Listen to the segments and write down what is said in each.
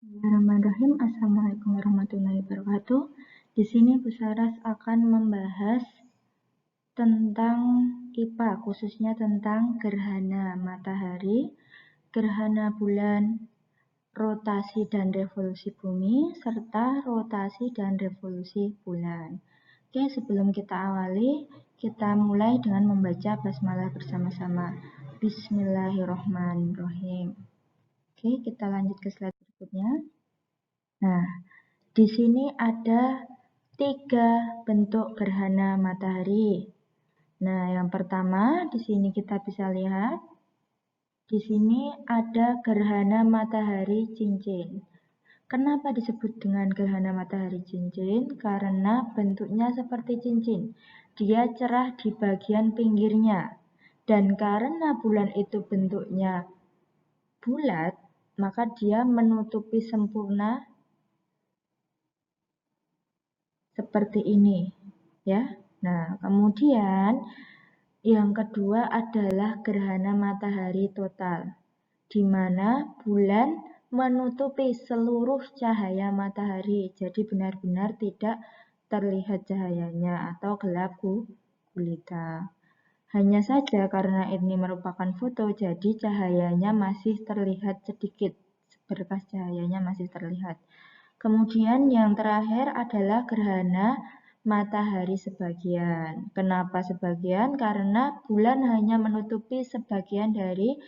Bismillahirrahmanirrahim. Assalamualaikum warahmatullahi wabarakatuh. Di sini Bu Saras akan membahas tentang IPA, khususnya tentang gerhana matahari, gerhana bulan, rotasi dan revolusi bumi, serta rotasi dan revolusi bulan. Oke, sebelum kita awali, kita mulai dengan membaca basmalah bersama-sama. Bismillahirrahmanirrahim. Oke, kita lanjut ke slide berikutnya. Nah, di sini ada 3 bentuk gerhana matahari. Nah, yang pertama di sini kita bisa lihat, di sini ada gerhana matahari cincin. Kenapa disebut dengan gerhana matahari cincin? Karena bentuknya seperti cincin. Dia cerah di bagian pinggirnya. Dan karena bulan itu bentuknya bulat, maka dia menutupi sempurna seperti ini, ya. Nah, kemudian yang kedua adalah gerhana matahari total, di mana bulan menutupi seluruh cahaya matahari, jadi benar-benar tidak terlihat cahayanya atau gelap gulita. Hanya saja karena ini merupakan foto, jadi cahayanya masih terlihat sedikit, berkas cahayanya masih terlihat. Kemudian yang terakhir adalah gerhana matahari sebagian. Kenapa sebagian? Karena bulan hanya menutupi sebagian dari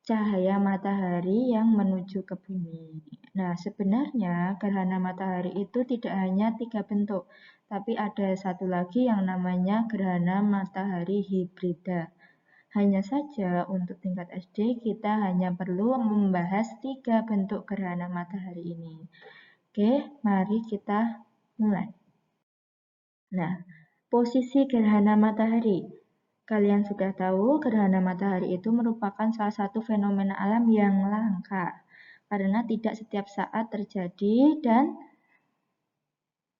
cahaya matahari yang menuju ke bumi. Nah, sebenarnya gerhana matahari itu tidak hanya 3 bentuk, tapi ada satu lagi yang namanya gerhana matahari hibrida. Hanya saja untuk tingkat SD kita hanya perlu membahas 3 bentuk gerhana matahari ini. Oke, mari kita mulai. Nah, posisi gerhana matahari. Kalian sudah tahu gerhana matahari itu merupakan salah satu fenomena alam yang langka. Karena tidak setiap saat terjadi dan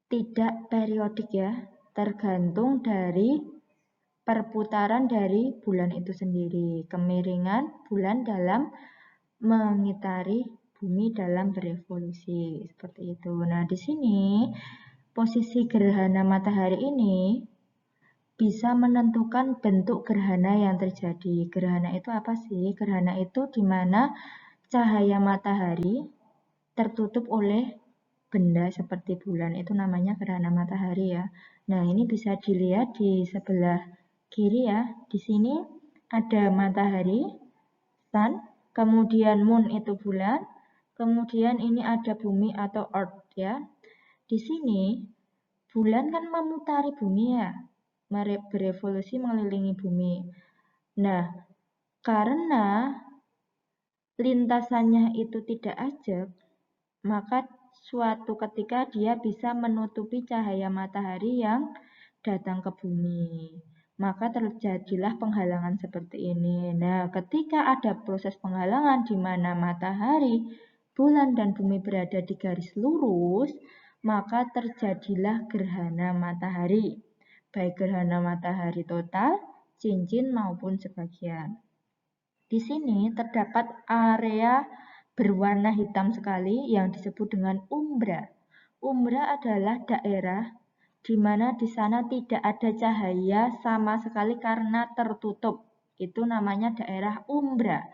tidak periodik ya. Tergantung dari perputaran dari bulan itu sendiri. Kemiringan bulan dalam mengitari bumi dalam berevolusi. Seperti itu. Nah, di sini posisi gerhana matahari ini bisa menentukan bentuk gerhana yang terjadi. Gerhana itu apa sih? Gerhana itu di mana cahaya matahari tertutup oleh benda seperti bulan. Itu namanya gerhana matahari ya. Nah, ini bisa dilihat di sebelah kiri ya. Di sini ada matahari, sun, kemudian moon itu bulan, kemudian ini ada bumi atau earth ya. Di sini bulan kan memutari bumi ya, berevolusi mengelilingi bumi. Nah, karena lintasannya itu tidak ajak, maka suatu ketika dia bisa menutupi cahaya matahari yang datang ke bumi. Maka terjadilah penghalangan seperti ini. Nah, ketika ada proses penghalangan di mana matahari, bulan, dan bumi berada di garis lurus, maka terjadilah gerhana matahari. Baik gerhana matahari total, cincin, maupun sebagian. Di sini terdapat area berwarna hitam sekali yang disebut dengan umbra. Umbra adalah daerah di mana di sana tidak ada cahaya sama sekali karena tertutup. Itu namanya daerah umbra.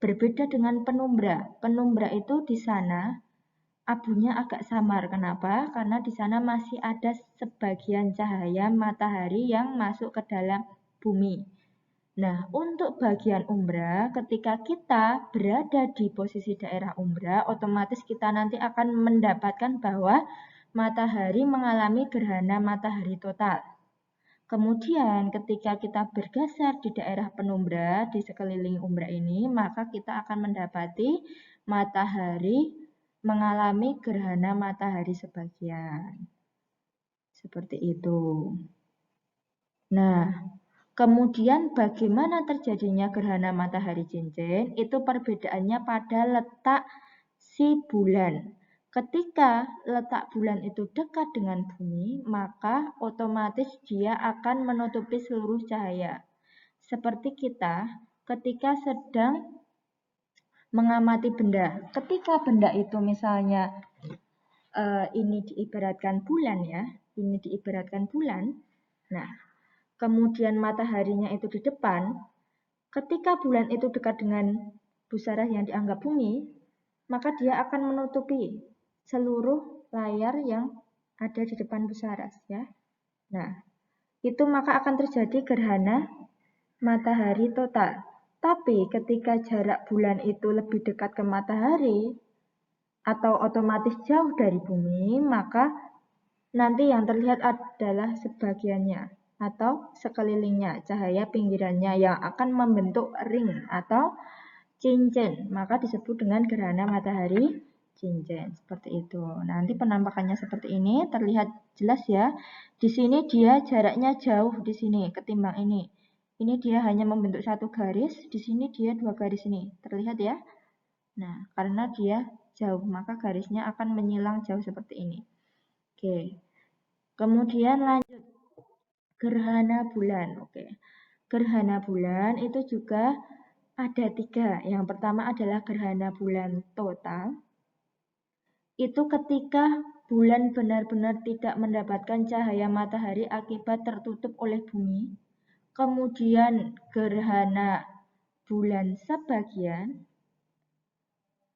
Berbeda dengan penumbra. Penumbra itu di sana abunya agak samar. Kenapa? Karena di sana masih ada sebagian cahaya matahari yang masuk ke dalam bumi. Nah, untuk bagian umbra, ketika kita berada di posisi daerah umbra, otomatis kita nanti akan mendapatkan bahwa matahari mengalami gerhana matahari total. Kemudian ketika kita bergeser di daerah penumbra, di sekeliling umbra ini, maka kita akan mendapati matahari mengalami gerhana matahari sebagian. Seperti itu. Nah, kemudian bagaimana terjadinya gerhana matahari cincin? Itu perbedaannya pada letak si bulan. Ketika letak bulan itu dekat dengan bumi, maka otomatis dia akan menutupi seluruh cahaya. Seperti kita ketika sedang mengamati benda. Ketika benda itu misalnya ini diibaratkan bulan ya, ini diibaratkan bulan. Nah, kemudian mataharinya itu di depan. Ketika bulan itu dekat dengan pusara yang dianggap bumi, maka dia akan menutupi seluruh layar yang ada di depan pusara ya. Nah, itu maka akan terjadi gerhana matahari total. Tapi ketika jarak bulan itu lebih dekat ke matahari atau otomatis jauh dari bumi, maka nanti yang terlihat adalah sebagiannya atau sekelilingnya, cahaya pinggirannya yang akan membentuk ring atau cincin. Maka disebut dengan gerhana matahari cincin. Seperti itu. Nanti penampakannya seperti ini, terlihat jelas ya. Di sini dia jaraknya jauh di sini ketimbang ini. Ini dia hanya membentuk satu garis, di sini dia dua garis ini. Terlihat ya? Nah, karena dia jauh, maka garisnya akan menyilang jauh seperti ini. Oke. Kemudian lanjut. Gerhana bulan. Oke. Gerhana bulan itu juga ada 3. Yang pertama adalah gerhana bulan total. Itu ketika bulan benar-benar tidak mendapatkan cahaya matahari akibat tertutup oleh bumi. Kemudian gerhana bulan sebagian,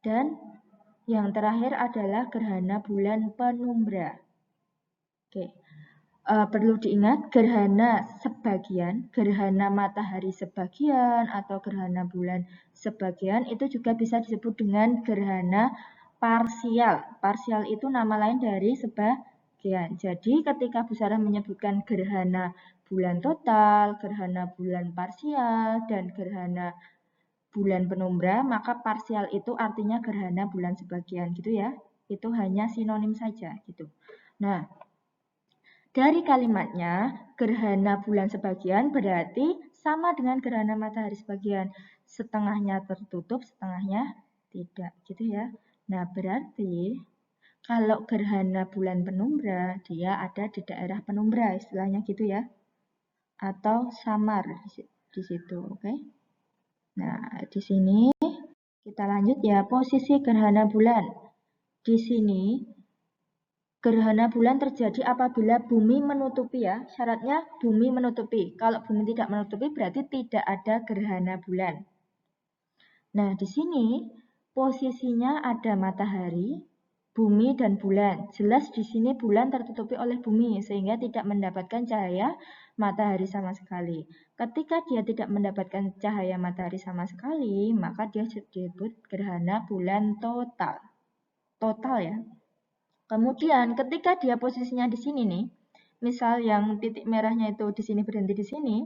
dan yang terakhir adalah gerhana bulan penumbra. Oke, perlu diingat gerhana sebagian, gerhana matahari sebagian atau gerhana bulan sebagian itu juga bisa disebut dengan gerhana parsial. Parsial itu nama lain dari sebagian. Jadi ketika Bu Sarah menyebutkan gerhana bulan total, gerhana bulan parsial, dan gerhana bulan penumbra, maka parsial itu artinya gerhana bulan sebagian gitu ya. Itu hanya sinonim saja gitu. Nah, dari kalimatnya, gerhana bulan sebagian berarti sama dengan gerhana matahari sebagian. Setengahnya tertutup, setengahnya tidak gitu ya. Nah, berarti kalau gerhana bulan penumbra, dia ada di daerah penumbra, istilahnya gitu ya. Atau samar di situ, oke? Nah, di sini kita lanjut ya, posisi gerhana bulan. Di sini gerhana bulan terjadi apabila bumi menutupi ya. Syaratnya bumi menutupi. Kalau bumi tidak menutupi berarti tidak ada gerhana bulan. Nah, di sini posisinya ada matahari, bumi, dan bulan. Jelas di sini bulan tertutupi oleh bumi sehingga tidak mendapatkan cahaya matahari sama sekali. Ketika dia tidak mendapatkan cahaya matahari sama sekali, maka dia disebut gerhana bulan total. Total ya. Kemudian ketika dia posisinya di sini nih, misal yang titik merahnya itu di sini berhenti di sini,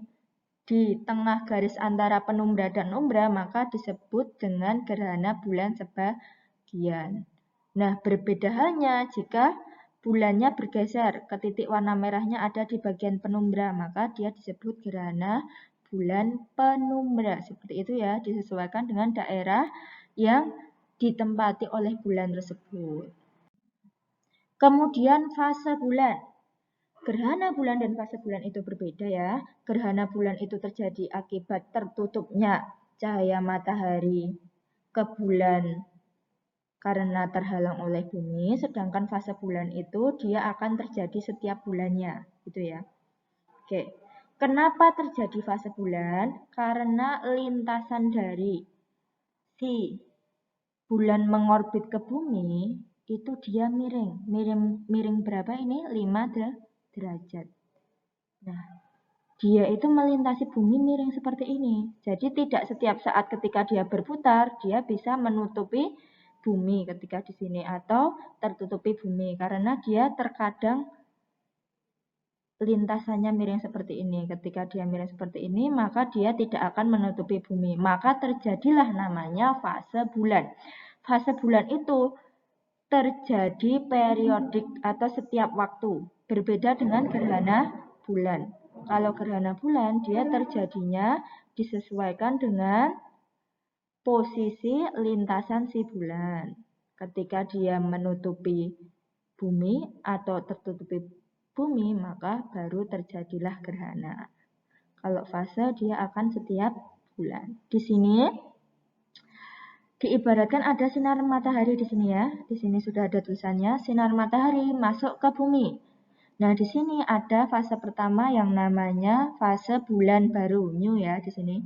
di tengah garis antara penumbra dan umbra, maka disebut dengan gerhana bulan sebagian. Nah, berbeda halnya jika bulannya bergeser ke titik warna merahnya ada di bagian penumbra, maka dia disebut gerhana bulan penumbra. Seperti itu ya, disesuaikan dengan daerah yang ditempati oleh bulan tersebut. Kemudian fase bulan. Gerhana bulan dan fase bulan itu berbeda ya. Gerhana bulan itu terjadi akibat tertutupnya cahaya matahari ke bulan karena terhalang oleh bumi, sedangkan fase bulan itu dia akan terjadi setiap bulannya, gitu ya. Oke. Kenapa terjadi fase bulan? Karena lintasan dari si bulan mengorbit ke bumi itu dia miring. Miring berapa ini? 5 derajat. Nah, dia itu melintasi bumi miring seperti ini. Jadi tidak setiap saat ketika dia berputar, dia bisa menutupi bumi ketika di sini atau tertutupi bumi karena dia terkadang lintasannya miring seperti ini. Ketika dia miring seperti ini, maka dia tidak akan menutupi bumi. Maka terjadilah namanya fase bulan. Fase bulan itu terjadi periodik atau setiap waktu, berbeda dengan gerhana bulan. Kalau gerhana bulan, dia terjadinya disesuaikan dengan posisi lintasan si bulan. Ketika dia menutupi bumi atau tertutupi bumi, maka baru terjadilah gerhana. Kalau fase, dia akan setiap bulan. Di sini Diibaratkan ada sinar matahari di sini ya. Di sini sudah ada tulisannya sinar matahari masuk ke bumi. Nah, di sini ada fase pertama yang namanya fase bulan baru, new ya di sini.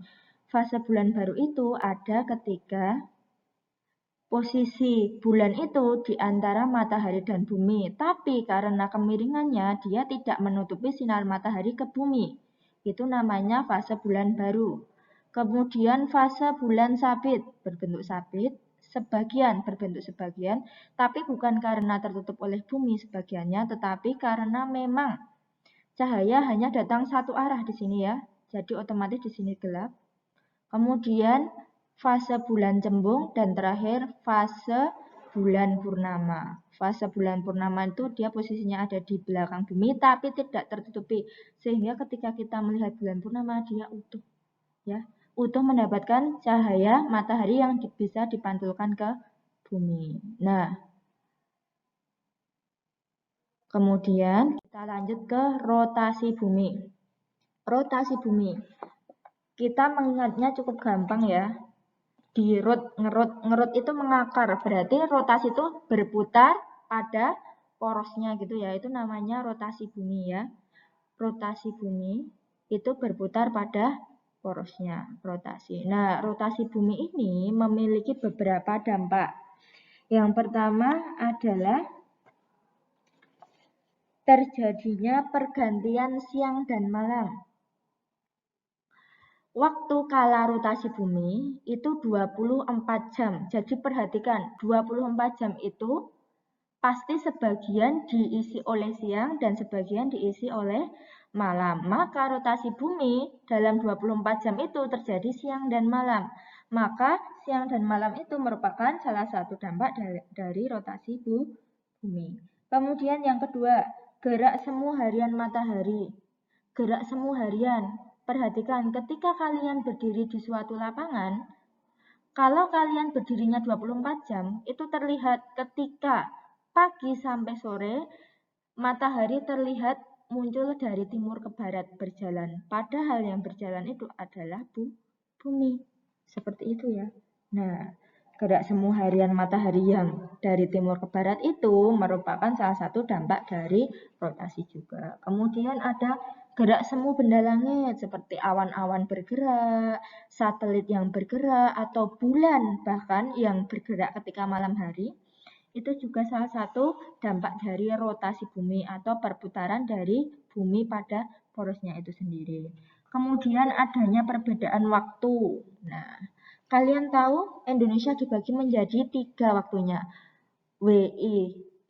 Fase bulan baru itu ada ketika posisi bulan itu di antara matahari dan bumi, tapi karena kemiringannya dia tidak menutupi sinar matahari ke bumi. Itu namanya fase bulan baru. Kemudian fase bulan sabit, berbentuk sabit, sebagian berbentuk sebagian, tapi bukan karena tertutup oleh bumi sebagiannya, tetapi karena memang cahaya hanya datang satu arah di sini ya. Jadi otomatis di sini gelap. Kemudian fase bulan cembung dan terakhir fase bulan purnama. Fase bulan purnama itu dia posisinya ada di belakang bumi tapi tidak tertutupi. Sehingga ketika kita melihat bulan purnama dia utuh ya. Utuh mendapatkan cahaya matahari yang bisa dipantulkan ke bumi. Nah, kemudian kita lanjut ke rotasi bumi. Rotasi bumi. Kita mengingatnya cukup gampang ya. Ngerut itu mengakar, berarti rotasi itu berputar pada porosnya gitu ya. Itu namanya rotasi bumi ya. Rotasi bumi itu berputar pada porosnya, rotasi. Nah, rotasi bumi ini memiliki beberapa dampak. Yang pertama adalah terjadinya pergantian siang dan malam. Waktu kala rotasi bumi itu 24 jam. Jadi perhatikan, 24 jam itu pasti sebagian diisi oleh siang dan sebagian diisi oleh malam. Maka rotasi bumi dalam 24 jam itu terjadi siang dan malam. Maka siang dan malam itu merupakan salah satu dampak dari rotasi bumi. Kemudian yang kedua, gerak semu harian matahari. Gerak semu harian. Perhatikan, ketika kalian berdiri di suatu lapangan, kalau kalian berdirinya 24 jam, itu terlihat ketika pagi sampai sore, matahari terlihat muncul dari timur ke barat berjalan. Padahal yang berjalan itu adalah bumi. Seperti itu ya. Nah, gerak semu harian matahari yang dari timur ke barat itu merupakan salah satu dampak dari rotasi juga. Kemudian ada gerak semu benda langit seperti awan-awan bergerak, satelit yang bergerak, atau bulan bahkan yang bergerak ketika malam hari. Itu juga salah satu dampak dari rotasi bumi atau perputaran dari bumi pada porosnya itu sendiri. Kemudian adanya perbedaan waktu. Nah, kalian tahu Indonesia dibagi menjadi 3 waktunya. WIB,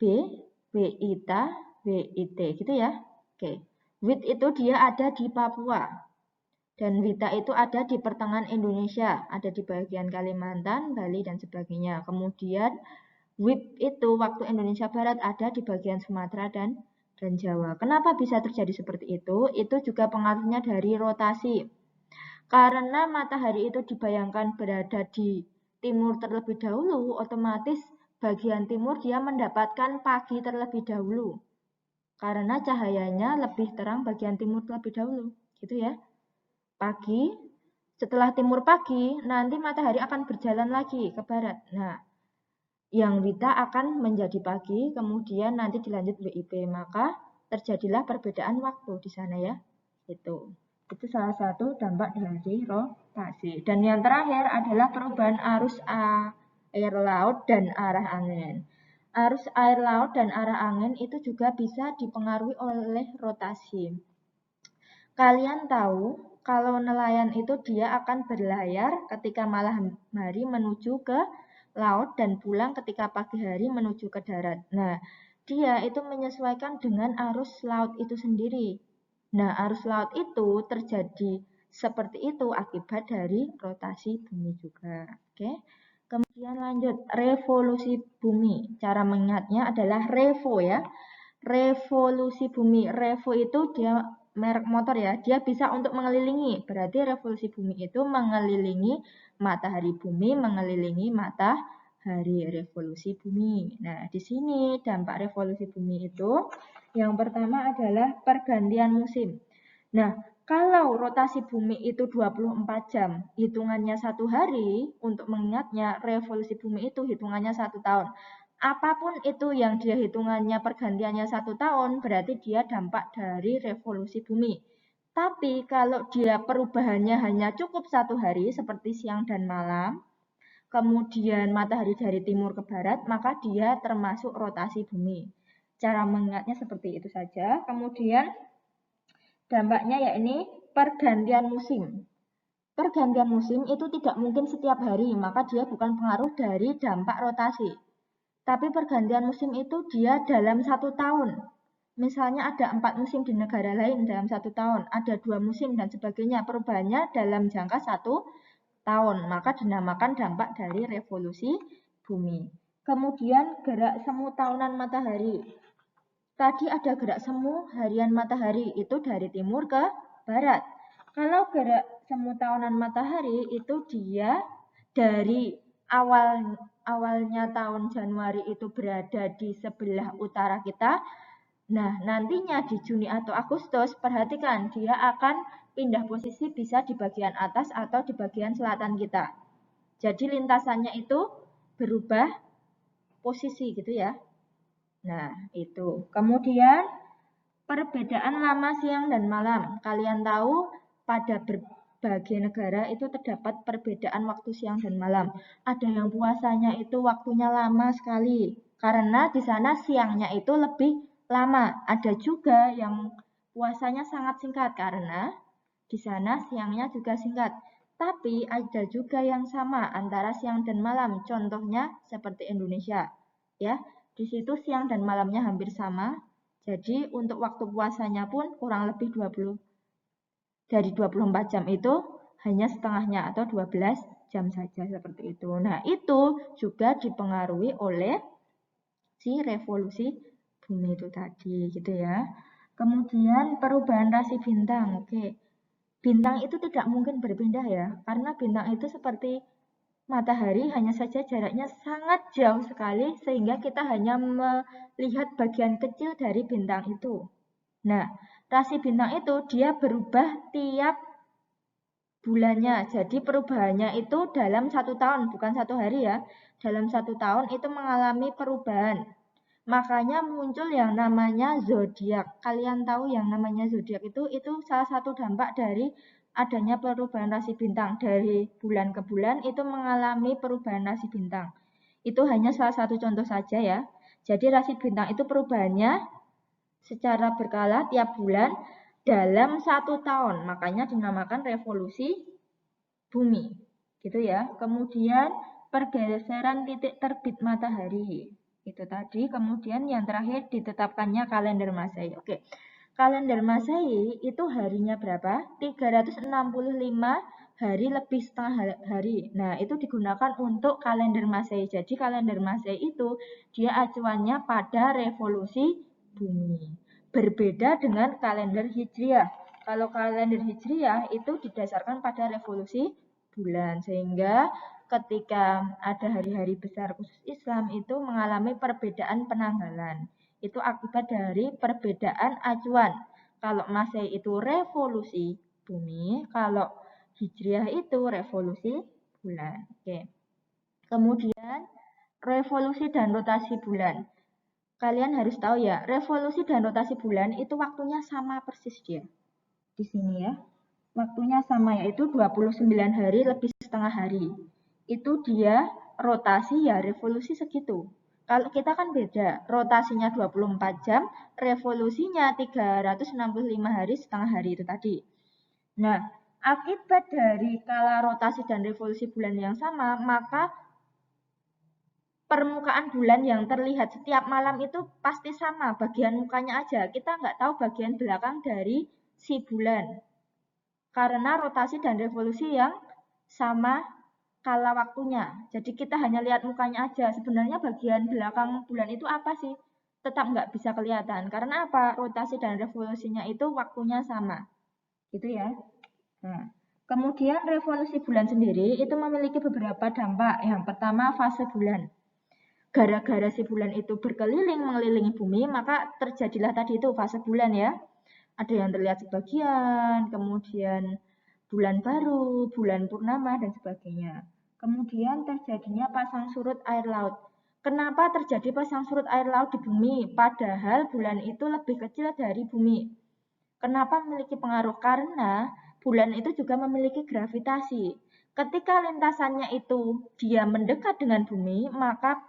WITA, WIT gitu ya. Oke. WIT itu dia ada di Papua. Dan WITA itu ada di pertengahan Indonesia, ada di bagian Kalimantan, Bali, dan sebagainya. Kemudian WIB itu waktu Indonesia Barat ada di bagian Sumatera dan Jawa. Kenapa bisa terjadi seperti itu? Itu juga pengaruhnya dari rotasi. Karena matahari itu dibayangkan berada di timur terlebih dahulu, otomatis bagian timur dia mendapatkan pagi terlebih dahulu. Karena cahayanya lebih terang bagian timur terlebih dahulu, gitu ya. Pagi, setelah timur pagi, nanti matahari akan berjalan lagi ke barat. Nah, yang WITA akan menjadi pagi, kemudian nanti dilanjut WIB, maka terjadilah perbedaan waktu di sana ya. Itu salah satu dampak dari rotasi. Dan yang terakhir adalah perubahan arus air laut dan arah angin. Arus air laut dan arah angin itu juga bisa dipengaruhi oleh rotasi. Kalian tahu kalau nelayan itu dia akan berlayar ketika malam hari menuju ke laut dan pulang ketika pagi hari menuju ke darat. Nah, dia itu menyesuaikan dengan arus laut itu sendiri. Nah, arus laut itu terjadi seperti itu akibat dari rotasi bumi juga. Oke. Kemudian lanjut, revolusi bumi. Cara mengingatnya adalah revo ya. Revolusi bumi. Revo itu dia merek motor ya. Dia bisa untuk mengelilingi. Berarti revolusi bumi itu mengelilingi matahari, bumi mengelilingi matahari, revolusi bumi. Nah, di sini dampak revolusi bumi itu yang pertama adalah pergantian musim. Nah, Kalau rotasi bumi itu 24 jam, hitungannya 1 hari, untuk mengingatnya revolusi bumi itu hitungannya 1 tahun. Apapun itu yang dia hitungannya pergantiannya 1 tahun, berarti dia dampak dari revolusi bumi. Tapi kalau dia perubahannya hanya cukup 1 hari, seperti siang dan malam, kemudian matahari dari timur ke barat, maka dia termasuk rotasi bumi. Cara mengingatnya seperti itu saja. Kemudian dampaknya yakni pergantian musim. Pergantian musim itu tidak mungkin setiap hari, maka dia bukan pengaruh dari dampak rotasi. Tapi pergantian musim itu dia dalam 1 tahun. Misalnya ada 4 musim di negara lain dalam 1 tahun, ada 2 musim dan sebagainya. Perubahannya dalam jangka 1 tahun, maka dinamakan dampak dari revolusi bumi. Kemudian gerak semu tahunan matahari. Tadi ada gerak semu harian matahari, itu dari timur ke barat. Kalau gerak semu tahunan matahari itu dia dari awalnya tahun Januari itu berada di sebelah utara kita. Nah, nantinya di Juni atau Agustus, perhatikan dia akan pindah posisi bisa di bagian atas atau di bagian selatan kita. Jadi lintasannya itu berubah posisi gitu ya. Nah, itu. Kemudian perbedaan lama siang dan malam. Kalian tahu pada berbagai negara itu terdapat perbedaan waktu siang dan malam. Ada yang puasanya itu waktunya lama sekali karena di sana siangnya itu lebih lama. Ada juga yang puasanya sangat singkat karena di sana siangnya juga singkat. Tapi ada juga yang sama antara siang dan malam. Contohnya seperti Indonesia, ya. Di situ siang dan malamnya hampir sama. Jadi untuk waktu puasanya pun kurang lebih 24 jam itu hanya setengahnya atau 12 jam saja seperti itu. Nah, itu juga dipengaruhi oleh si revolusi bumi itu tadi gitu ya. Kemudian perubahan rasi bintang. Oke. Bintang itu tidak mungkin berpindah ya, karena bintang itu seperti matahari, hanya saja jaraknya sangat jauh sekali sehingga kita hanya melihat bagian kecil dari bintang itu. Nah, rasi bintang itu dia berubah tiap bulannya. Jadi perubahannya itu dalam 1 tahun, bukan 1 hari ya. Dalam 1 tahun itu mengalami perubahan. Makanya muncul yang namanya zodiak. Kalian tahu yang namanya zodiak itu salah satu dampak dari adanya perubahan rasi bintang. Dari bulan ke bulan itu mengalami perubahan rasi bintang. Itu hanya salah satu contoh saja ya. Jadi rasi bintang itu perubahannya secara berkala tiap bulan dalam 1 tahun. Makanya dinamakan revolusi bumi. Gitu ya. Kemudian pergeseran titik terbit matahari. Itu tadi. Kemudian yang terakhir ditetapkannya kalender Masehi. Oke. Kalender Masehi itu harinya berapa? 365 hari lebih setengah hari. Nah, itu digunakan untuk kalender Masehi. Jadi kalender Masehi itu dia acuannya pada revolusi bumi. Berbeda dengan kalender Hijriah. Kalau kalender Hijriah itu didasarkan pada revolusi bulan. Sehingga ketika ada hari-hari besar khusus Islam itu mengalami perbedaan penanggalan. Itu akibat dari perbedaan acuan. Kalau Masehi itu revolusi bumi, kalau Hijriah itu revolusi bulan. Oke. Kemudian revolusi dan rotasi bulan. Kalian harus tahu ya, revolusi dan rotasi bulan itu waktunya sama persis dia. Di sini ya. Waktunya sama yaitu 29 hari lebih setengah hari. Itu dia rotasi ya revolusi segitu. Kalau kita kan beda, rotasinya 24 jam, revolusinya 365 hari setengah hari itu tadi. Nah, akibat dari kala rotasi dan revolusi bulan yang sama, maka permukaan bulan yang terlihat setiap malam itu pasti sama, bagian mukanya aja. Kita nggak tahu bagian belakang dari si bulan. Karena rotasi dan revolusi yang sama kala waktunya. Jadi kita hanya lihat mukanya aja. Sebenarnya bagian belakang bulan itu apa sih? Tetap nggak bisa kelihatan. Karena apa? Rotasi dan revolusinya itu waktunya sama. Gitu ya. Nah, kemudian revolusi bulan sendiri itu memiliki beberapa dampak. Yang pertama fase bulan. Gara-gara si bulan itu berkeliling mengelilingi bumi, maka terjadilah tadi itu fase bulan ya. ada yang terlihat sebagian, kemudian bulan baru, bulan purnama, dan sebagainya. Kemudian terjadinya pasang surut air laut. Kenapa terjadi pasang surut air laut di bumi? Padahal bulan itu lebih kecil dari bumi. Kenapa memiliki pengaruh? Karena bulan itu juga memiliki gravitasi. Ketika lintasannya itu dia mendekat dengan bumi, maka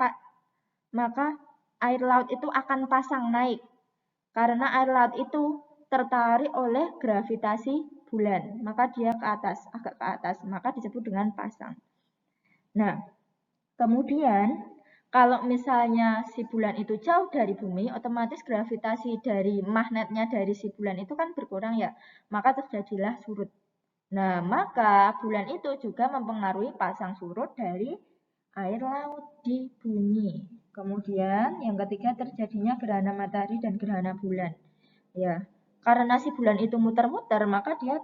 air laut itu akan pasang naik. Karena air laut itu tertarik oleh gravitasi bulan, maka dia ke atas, agak ke atas, maka disebut dengan pasang. Nah, kemudian kalau misalnya si bulan itu jauh dari bumi, otomatis gravitasi dari magnetnya dari si bulan itu kan berkurang ya, maka terjadilah surut. Nah, maka bulan itu juga mempengaruhi pasang surut dari air laut di bumi. Kemudian yang ketiga terjadinya gerhana matahari dan gerhana bulan. Ya, karena si bulan itu muter-muter, maka dia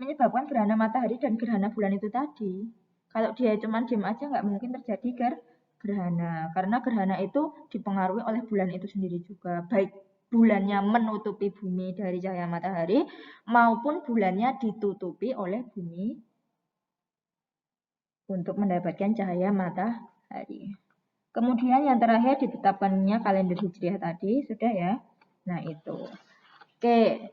menyebabkan gerhana matahari dan gerhana bulan itu tadi. Kalau dia cuma diam aja nggak mungkin terjadi gerhana, karena gerhana itu dipengaruhi oleh bulan itu sendiri juga, baik bulannya menutupi bumi dari cahaya matahari maupun bulannya ditutupi oleh bumi untuk mendapatkan cahaya matahari. Kemudian yang terakhir ditetapkannya kalender hijriah tadi, sudah ya. Nah, itu. Oke,